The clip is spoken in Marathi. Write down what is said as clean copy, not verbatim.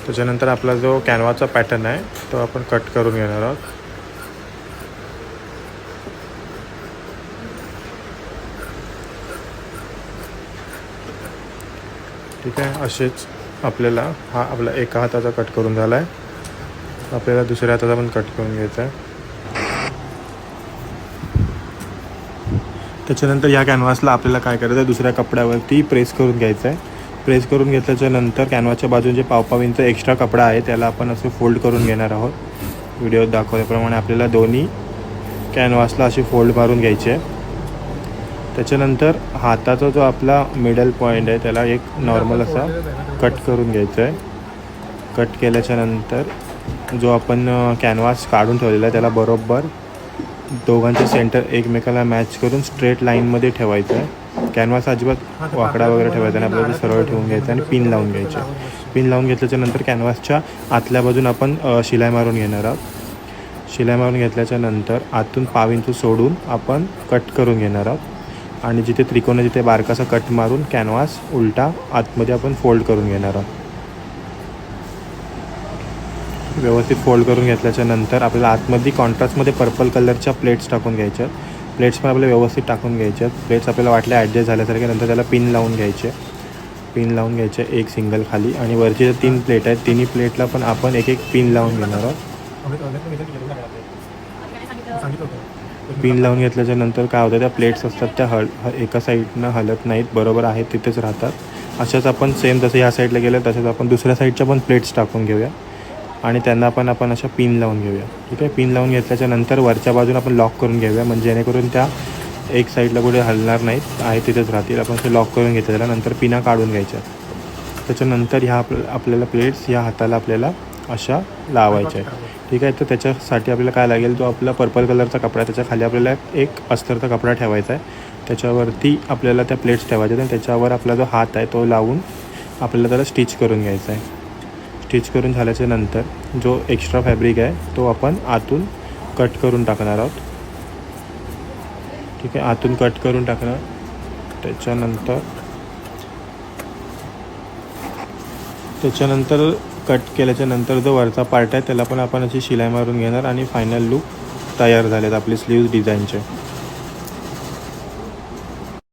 त्याच्यानंतर आपला जो कॅनवाचा पॅटर्न आहे तो आपण कट करून घेणार आहोत. ठीक आहे, असेच आपल्याला हा आपला एका हाताचा कट करून झाला आहे. आपल्याला दुसऱ्या हाताचा पण कट करून घ्यायचा आहे. त्याच्यानंतर या कॅनव्हासला आपल्याला काय करायचं आहे, दुसऱ्या कपड्यावरती प्रेस करून घ्यायचं आहे. प्रेस करून घेतल्याच्यानंतर कॅनव्हाच्या बाजून जे पाव इंच एक्स्ट्रा कपडा आहे त्याला आपण असं फोल्ड करून घेणार आहोत. व्हिडिओत दाखवल्याप्रमाणे आपल्याला दोन्ही कॅनव्हासला अशी फोल्ड मारून घ्यायची आहे. त्याच्यानंतर हाताचा जो आपला मिडल पॉईंट आहे त्याला एक नॉर्मल असा कट करून घ्यायचा आहे. कट केल्याच्यानंतर जो आपण कॅनव्हास काढून ठेवलेला आहे त्याला बरोबर दोघांचे सेंटर एकमेकाला मॅच करून स्ट्रेट लाईनमध्ये ठेवायचं आहे. कॅनव्हास अजिबात वाकडा वगैरे ठेवायचा आणि आपल्याला सरळ ठेवून घ्यायचं आणि पिन लावून घ्यायचे. पिन लावून घेतल्याच्यानंतर कॅनव्हासच्या आतल्या बाजून आपण शिलाई मारून घेणार आहोत. शिलाई मारून घेतल्याच्यानंतर आतून पाव इंच सोडून आपण कट करून घेणार आहोत आणि जिथे त्रिकोण आहे तिथे बारकासा कट मारून कॅनव्हास उलटा आतमध्ये आपण फोल्ड करून घेणार आहोत. व्यवस्थित फोल्ड करून घेतल्याच्यानंतर आपल्याला आतमध्ये कॉन्ट्रास्टमध्ये पर्पल कलरच्या प्लेट्स टाकून घ्यायच्या. प्लेट्स पण आपल्याला व्यवस्थित टाकून घ्यायच्या. प्लेट्स आपल्याला वाटल्या ॲडजस्ट झाल्यासारखे, नंतर त्याला पिन लावून घ्यायचे. पिन लावून घ्यायचे एक सिंगल खाली आणि वरची जे 3 प्लेट आहेत तिन्ही प्लेटला पण आपण एक पिन लावून घेणार आहोत. पिन लावून घेतल्याच्यानंतर काय होतं, त्या प्लेट्स असतात त्या एका साईडनं हलत नाहीत, बरोबर आहेत तिथेच राहतात. अशाच आपण सेम जसं ह्या साईडला गेलं तसंच आपण दुसऱ्या साईडच्या पण प्लेट्स टाकून घेऊया आणि त्यांना पण आपण अशा पिन लावून घेऊया. ठीक आहे, पिन लावून घेतल्याच्यानंतर वरच्या बाजून आपण लॉक करून घेऊया म्हणजे जेणेकरून त्या एक साईडला कुठे हलणार नाहीत, आहे तिथेच राहतील. आपण ते लॉक करून घेतलेलं, नंतर पिना काढून घ्यायच्या. त्याच्यानंतर ह्या आपल्याला प्लेट्स ह्या हाताला आपल्याला अशा लावायच्या आहे. ठीक आहे, तर त्याच्यासाठी आपल्याला काय लागेल, जो आपला पर्पल कलरचा कपडा आहे त्याच्या खाली आपल्याला एक अस्तरचा कपडा ठेवायचा आहे. त्याच्यावरती आपल्याला त्या प्लेट्स ठेवायच्या आणि त्याच्यावर आपला जो हात आहे तो लावून आपल्याला त्याला स्टिच करून घ्यायचा आहे. स्टिच करून झाल्याच्या नंतर जो एक्स्ट्रा फॅब्रिक आहे तो आपण आतून कट करून टाकणार आहोत. ठीक आहे, आतून कट करून टाकणार. त्याच्यानंतर कट केल्याच्यानंतर जो वरचा पार्ट आहे त्याला पण आपण अशी शिलाई मारून घेणार आणि फायनल लूक तयार झालेत आपले स्लीव्ज डिझाईनचे.